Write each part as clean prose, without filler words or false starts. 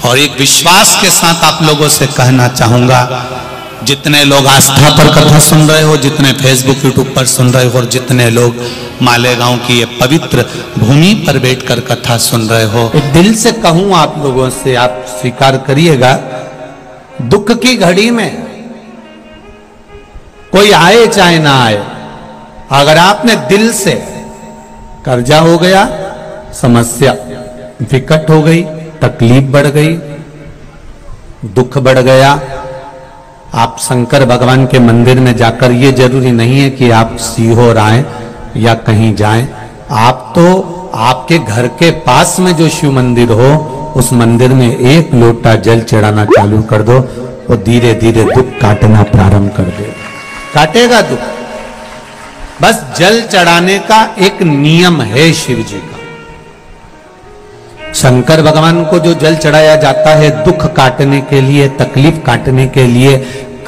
और एक विश्वास के साथ आप लोगों से कहना चाहूंगा, जितने लोग आस्था पर कथा सुन रहे हो, जितने फेसबुक यूट्यूब पर सुन रहे हो, और जितने लोग मालेगांव की ये पवित्र भूमि पर बैठकर कथा सुन रहे हो, दिल से कहूं आप लोगों से, आप स्वीकार करिएगा, दुख की घड़ी में कोई आए चाहे ना आए, अगर आपने दिल से, कर्जा हो गया, समस्या विकट हो गई, तकलीफ बढ़ गई, दुख बढ़ गया, आप शंकर भगवान के मंदिर में जाकर, ये जरूरी नहीं है कि आप सीहोर आए या कहीं जाएं, आप तो आपके घर के पास में जो शिव मंदिर हो, उस मंदिर में एक लोटा जल चढ़ाना चालू कर दो, वो धीरे धीरे दुख काटना प्रारंभ कर दे, काटेगा दुख। बस जल चढ़ाने का एक नियम है शिव जी का। शंकर भगवान को जो जल चढ़ाया जाता है दुख काटने के लिए, तकलीफ काटने के लिए,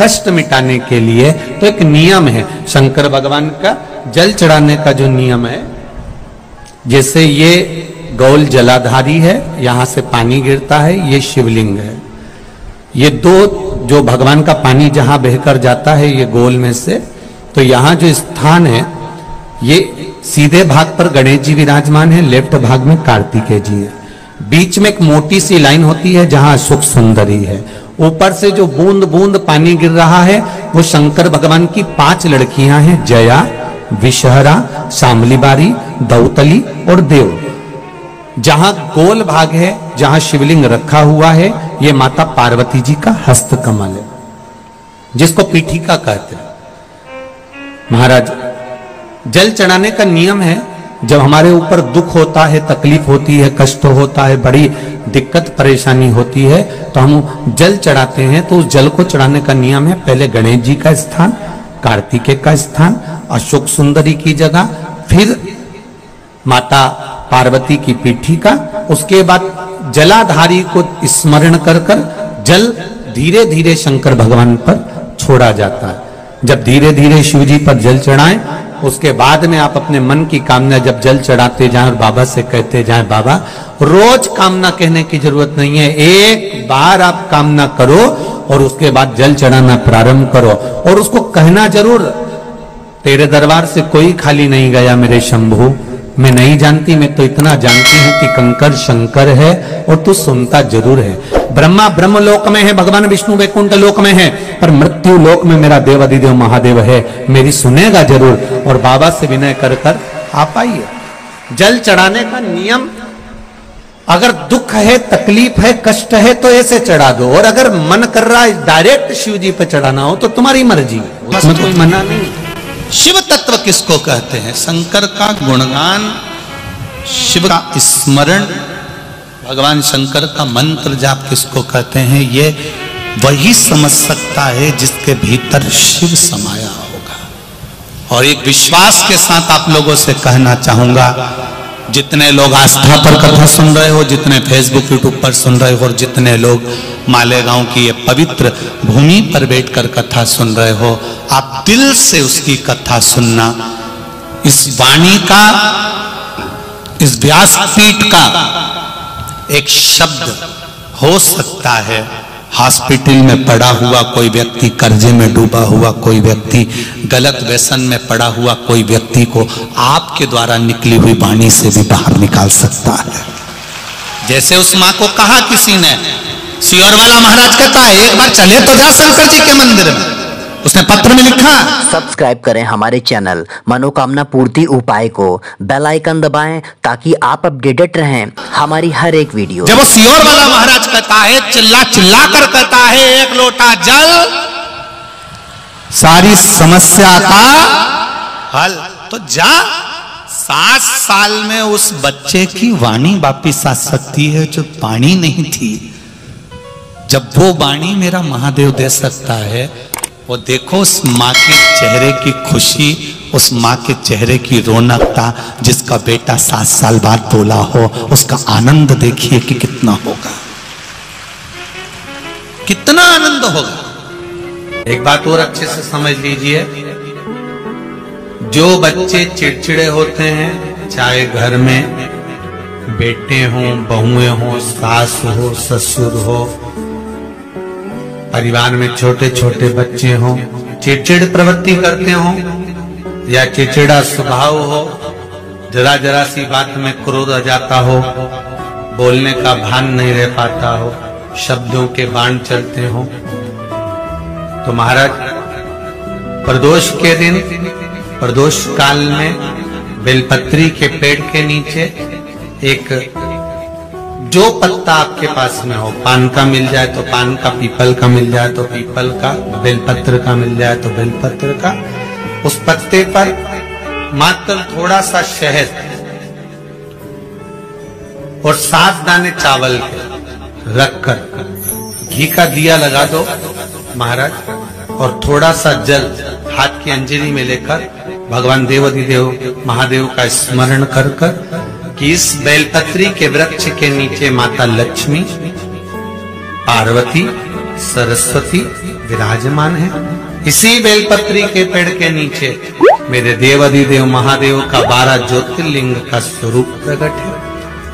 कष्ट मिटाने के लिए, तो एक नियम है शंकर भगवान का जल चढ़ाने का जो नियम है। जैसे ये गौल जलाधारी है, यहां से पानी गिरता है, ये शिवलिंग है। ये दो जो भगवान का पानी जहां बहकर जाता है ये गोल में से, तो यहां जो स्थान है, ये सीधे भाग पर गणेश जी विराजमान है, लेफ्ट भाग में कार्तिकेय जी है, बीच में एक मोटी सी लाइन होती है जहां अशोक सुंदरी है, ऊपर से जो बूंद बूंद पानी गिर रहा है वो शंकर भगवान की 5 लड़कियां हैं, जया, विषहरा, शामलीबारी, दौतली और देव। जहां गोल भाग है, जहां शिवलिंग रखा हुआ है, ये माता पार्वती जी का हस्त कमल है, जिसको पीठिका कहते हैं। महाराज, जल चढ़ाने का नियम है, जब हमारे ऊपर दुख होता है, तकलीफ होती है, कष्ट होता है, बड़ी दिक्कत परेशानी होती है, तो हम जल चढ़ाते हैं। तो उस जल को चढ़ाने का नियम है, पहले गणेश जी का स्थान, कार्तिकेय का स्थान, अशोक सुंदरी की जगह, फिर माता पार्वती की पीठिका, उसके बाद जलाधारी को स्मरण कर कर जल धीरे धीरे शंकर भगवान पर छोड़ा जाता है। जब धीरे धीरे शिव जी पर जल चढ़ाएं, उसके बाद में आप अपने मन की कामना जब जल चढ़ाते जाएं और बाबा से कहते जाएं, बाबा रोज कामना कहने की जरूरत नहीं है, एक बार आप कामना करो और उसके बाद जल चढ़ाना प्रारंभ करो, और उसको कहना जरूर, तेरे दरबार से कोई खाली नहीं गया मेरे शंभू, मैं नहीं जानती, मैं तो इतना जानती हूं कि कंकर शंकर है और तू सुनता जरूर है। ब्रह्मा ब्रह्म लोक में है, भगवान विष्णु वैकुंठ लोक में है, पर मृत्यु लोक में मेरा देव अधिदेव महादेव है, मेरी सुनेगा जरूर। और बाबा से विनय कर कर आप आइए। जल चढ़ाने का नियम, अगर दुख है, तकलीफ है, कष्ट है तो ऐसे चढ़ा दो, और अगर मन कर रहा है डायरेक्ट शिव जी पे चढ़ाना हो तो तुम्हारी मर्जी, उसमें कोई मना नहीं। शिव तत्व किसको कहते हैं? शंकर का गुणगान, शिव का स्मरण, भगवान शंकर का मंत्र जाप किसको कहते हैं? ये वही समझ सकता है जिसके भीतर शिव समाया होगा। और एक विश्वास के साथ आप लोगों से कहना चाहूंगा, जितने लोग आस्था पर कथा सुन रहे हो, जितने फेसबुक यूट्यूब पर सुन रहे हो, और जितने लोग मालेगांव की ये पवित्र भूमि पर बैठकर कथा सुन रहे हो, आप दिल से उसकी कथा सुनना। इस वाणी का, इस व्यासपीठ का एक शब्द हो सकता है, हॉस्पिटल में पड़ा हुआ कोई व्यक्ति, कर्जे में डूबा हुआ कोई व्यक्ति, गलत व्यसन में पड़ा हुआ कोई व्यक्ति को आपके द्वारा निकली हुई वाणी से भी बाहर निकाल सकता है। जैसे उस मां को कहा किसी ने, सियोर वाला महाराज कहता है एक बार चले तो जा शंकर जी के मंदिर में, उसने पत्र में लिखा। सब्सक्राइब करें हमारे चैनल मनोकामना पूर्ति उपाय को, बेल आइकन दबाएं ताकि आप अपडेटेड रहें हमारी हर एक वीडियो। जब वो सियोर वाला महाराज कहता है, चिल्ला चिल्ला कर कहता है, एक लोटा जल सारी समस्या का हल, तो जा 7 साल में उस बच्चे की वाणी वापिस आ सकती है जो वाणी नहीं थी। जब वो वाणी मेरा महादेव दे सकता है, वो देखो उस माँ के चेहरे की खुशी, उस माँ के चेहरे की रौनकता, जिसका बेटा 7 साल बाद बोला हो, उसका आनंद देखिए कि कितना होगा, कितना आनंद होगा। एक बात और अच्छे से समझ लीजिए, जो बच्चे चिड़चिड़े होते हैं, चाहे घर में बेटे हों, बहुएं हों, सास हो, ससुर हो, परिवार में छोटे छोटे बच्चे हों, चिड़चिड़ प्रवृत्ति करते हों या चिड़चिड़ा स्वभाव हो, जरा जरा सी बात में क्रोध आ जाता हो, बोलने का भान नहीं रह पाता हो, शब्दों के बाण चलते हो, तो महाराज प्रदोष के दिन, प्रदोष काल में बेलपत्री के पेड़ के नीचे एक जो पत्ता आपके पास में हो, पान का मिल जाए तो पान का, पीपल का मिल जाए तो पीपल का, बेलपत्र का मिल जाए तो बेलपत्र का, उस पत्ते पर मात्र थोड़ा सा शहद और 7 दाने चावल के रखकर घी का दिया लगा दो महाराज, और थोड़ा सा जल हाथ की अंजलि में लेकर भगवान देवाधिदेव महादेव का स्मरण कर कर कि इस बेलपत्री के वृक्ष के नीचे माता लक्ष्मी, पार्वती, सरस्वती विराजमान है। इसी बेलपत्री के पेड़ के नीचे मेरे देवाधिदेव महादेव का 12 ज्योतिर्लिंग का स्वरूप प्रकट है।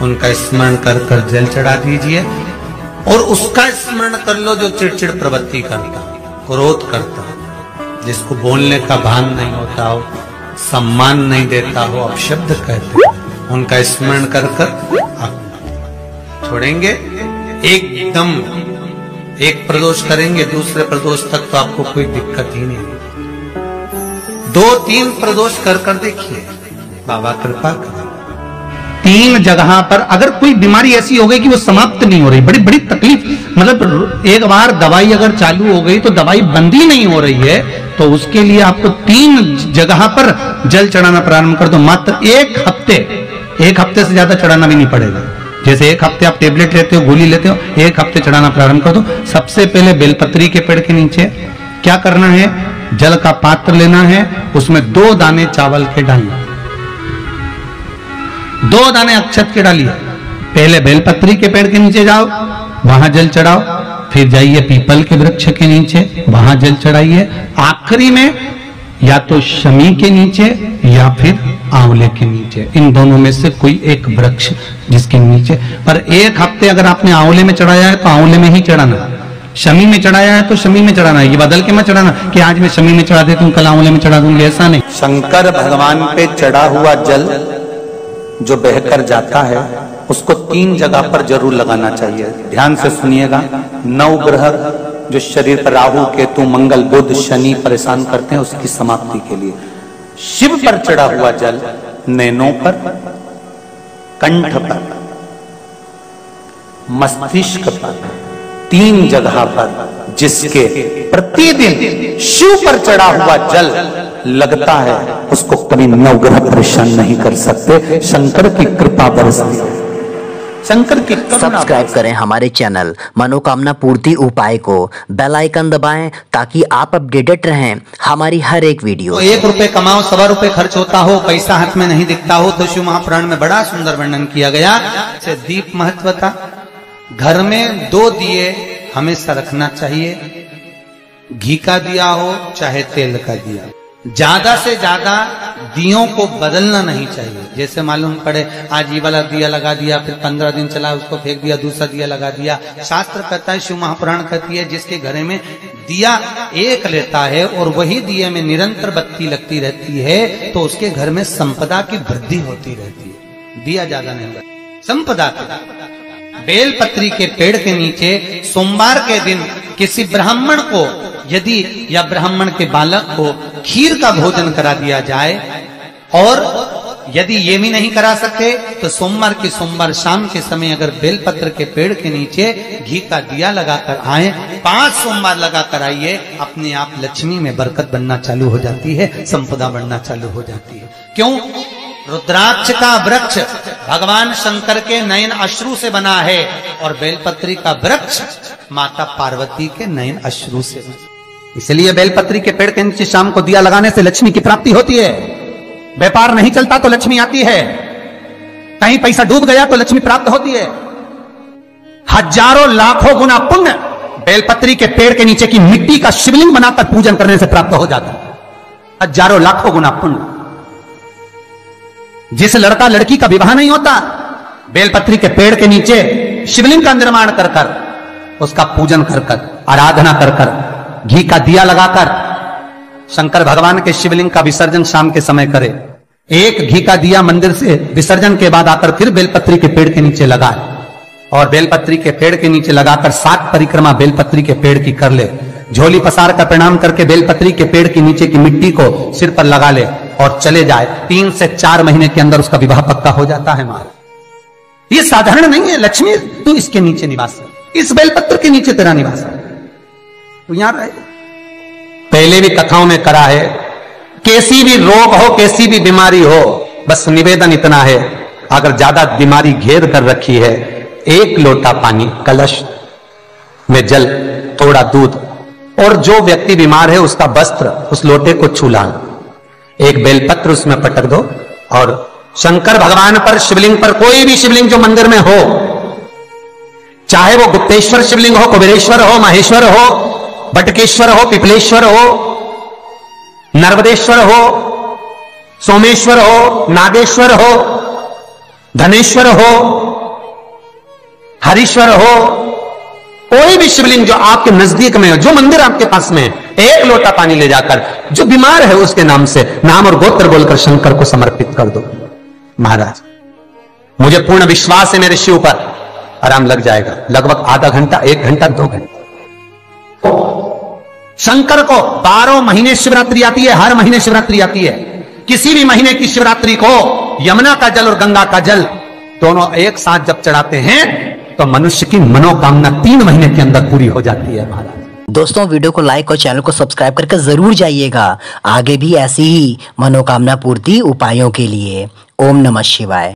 उनका स्मरण कर कर जल चढ़ा दीजिए और उसका स्मरण कर लो जो चिड़चिड़ प्रवृत्ति करता, क्रोध करता, जिसको बोलने का भान नहीं होता हो, सम्मान नहीं देता हो, अपशब्द कहते, उनका स्मरण कर कर आप छोड़ेंगे। एकदम एक प्रदोष करेंगे, दूसरे प्रदोष तक तो आपको कोई दिक्कत ही नहीं। 2-3 प्रदोष कर कर देखिए, बाबा कृपा करें। 3 जगह पर अगर कोई बीमारी ऐसी हो गई कि वो समाप्त नहीं हो रही, बड़ी बड़ी तकलीफ, मतलब एक बार दवाई अगर चालू हो गई तो दवाई बंद ही नहीं हो रही है, तो उसके लिए आपको 3 जगह पर जल चढ़ाना प्रारंभ कर दो। मात्र 1 हफ्ते से ज्यादा चढ़ाना भी नहीं पड़ेगा। जैसे 1 हफ्ते आप टेबलेट लेते हो, गोली लेते हो, 1 हफ्ते चढ़ाना प्रारंभ कर दो। सबसे पहले बेलपत्री के पेड़ के नीचे क्या करना है, जल का पात्र लेना है, उसमें 2 दाने चावल के डालना, 2 दाने अक्षत के डालिए। पहले बेलपत्री के पेड़ के नीचे जाओ, वहां जल चढ़ाओ, फिर जाइए पीपल के वृक्ष के नीचे, वहां जल चढ़ाइए, आखिरी में या तो शमी के नीचे या फिर आंवले के नीचे, इन दोनों में से कोई एक वृक्ष जिसके नीचे। पर 1 हफ्ते अगर आपने आंवले में चढ़ाया है तो आंवले में ही चढ़ाना, शमी में चढ़ाया है तो शमी में चढ़ाना, ये बदल के मत चढ़ाना कि आज मैं शमी में चढ़ा देता हूं, कल आंवले में चढ़ा दूंगी, ऐसा नहीं। शंकर भगवान पे चढ़ा हुआ जल जो बहकर जाता है उसको 3 जगह पर जरूर लगाना चाहिए। ध्यान से सुनिएगा। 9 ग्रह जो शरीर पर राहु, केतु, मंगल, बुध, शनि परेशान करते हैं, उसकी समाप्ति के लिए शिव पर चढ़ा हुआ जल नैनों पर, कंठ पर, मस्तिष्क पर, 3 जगह पर जिसके प्रतिदिन शिव पर चढ़ा हुआ जल लगता है उसको कभी 9 ग्रह परेशान नहीं कर सकते। शंकर की कृपा बरसती है। शंकर की सब्सक्राइब करें हमारे चैनल मनोकामना पूर्ति उपाय को, बेल आइकन दबाएं ताकि आप अपडेटेड रहें हमारी हर एक वीडियो। तो 1 रुपए कमाओ, 1.25 रुपए खर्च होता हो, पैसा हाथ में नहीं दिखता हो, तो शिव महापुराण में बड़ा सुंदर वर्णन किया गया। से दीप महत्वता, घर में 2 दिए हमेशा रखना चाहिए, घी का दिया हो चाहे तेल का दिया। ज्यादा से ज्यादा दियों को बदलना नहीं चाहिए। जैसे मालूम पड़े आज ये वाला दिया लगा दिया, फिर 15 दिन चला उसको फेंक दिया, दूसरा दिया लगा दिया। शास्त्र कहता है, शिव महापुराण कहती है, जिसके घर में दिया एक लेता है और वही दिए में निरंतर बत्ती लगती रहती है तो उसके घर में संपदा की वृद्धि होती रहती है। दिया ज्यादा नहीं लगता, संपदा की। बेलपत्री के पेड़ के नीचे सोमवार के दिन किसी ब्राह्मण को यदि या ब्राह्मण के बालक को खीर का भोजन करा दिया जाए, और यदि ये भी नहीं करा सके तो सोमवार के सोमवार शाम के समय अगर बेलपत्र के पेड़ के नीचे घी का दिया लगाकर आए, 5 सोमवार लगाकर आइए, अपने आप लक्ष्मी में बरकत बनना चालू हो जाती है, संपदा बढ़ना चालू हो जाती है। क्यों? रुद्राक्ष का वृक्ष भगवान शंकर के नयन अश्रु से बना है और बेलपत्री का वृक्ष माता पार्वती के नयन अश्रु से। इसलिए बेलपत्री के पेड़ के नीचे शाम को दिया लगाने से लक्ष्मी की प्राप्ति होती है। व्यापार नहीं चलता तो लक्ष्मी आती है, कहीं पैसा डूब गया तो लक्ष्मी प्राप्त होती है। हजारों लाखों गुना पुण्य बेलपत्री के पेड़ के नीचे की मिट्टी का शिवलिंग बनाकर पूजन करने से प्राप्त हो जाता है। हजारों लाखों गुना पुण्य। जिस लड़का लड़की का विवाह नहीं होता बेलपत्री के पेड़ के नीचे शिवलिंग का निर्माण कर कर, उसका पूजन कर कर, आराधना कर कर, घी का दिया लगाकर शंकर भगवान के शिवलिंग का विसर्जन शाम के समय करे। एक घी का दिया मंदिर से विसर्जन के बाद आकर फिर बेलपत्री के पेड़ के नीचे लगाए और बेलपत्री के पेड़ के नीचे लगाकर 7 परिक्रमा बेलपत्री के पेड़ की कर ले। झोली पसार का प्रणाम करके बेलपत्री के पेड़ के नीचे की मिट्टी को सिर पर लगा ले और चले जाए। 3 से 4 महीने के अंदर उसका विवाह पक्का हो जाता है। महाराज ये साधारण नहीं है। लक्ष्मी तू इसके नीचे निवास है, इस बेलपत्र के नीचे तेरा निवास है, तू यहां रहे। पहले भी कथाओं में करा है, कैसी भी रोग हो, कैसी भी बीमारी हो, बस निवेदन इतना है, अगर ज्यादा बीमारी घेर कर रखी है, 1 लोटा पानी, कलश में जल, थोड़ा दूध, और जो व्यक्ति बीमार है उसका वस्त्र उस लोटे को छूला, एक बेलपत्र उसमें पटक दो और शंकर भगवान पर, शिवलिंग पर, कोई भी शिवलिंग जो मंदिर में हो, चाहे वो गुप्तेश्वर शिवलिंग हो, कुबेरेश्वर हो, महेश्वर हो, बटकेश्वर हो, पिपलेश्वर हो, नर्मदेश्वर हो, सोमेश्वर हो, नागेश्वर हो, धनेश्वर हो, हरीश्वर हो, कोई भी शिवलिंग जो आपके नजदीक में हो, जो मंदिर आपके पास में है, 1 लोटा पानी ले जाकर जो बीमार है उसके नाम से नाम और गोत्र बोलकर शंकर को समर्पित कर दो। महाराज मुझे पूर्ण विश्वास है मेरे शिव पर आराम लग जाएगा। लगभग आधा घंटा, 1 घंटा, 2 घंटा। शंकर को 12 महीने शिवरात्रि आती है, हर महीने शिवरात्रि आती है। किसी भी महीने की शिवरात्रि को यमुना का जल और गंगा का जल दोनों एक साथ जब चढ़ाते हैं तो मनुष्य की मनोकामना 3 महीने के अंदर पूरी हो जाती है। महाराज दोस्तों वीडियो को लाइक और चैनल को सब्सक्राइब करके जरूर जाइएगा आगे भी ऐसी ही मनोकामना पूर्ति उपायों के लिए। ओम नमः शिवाय।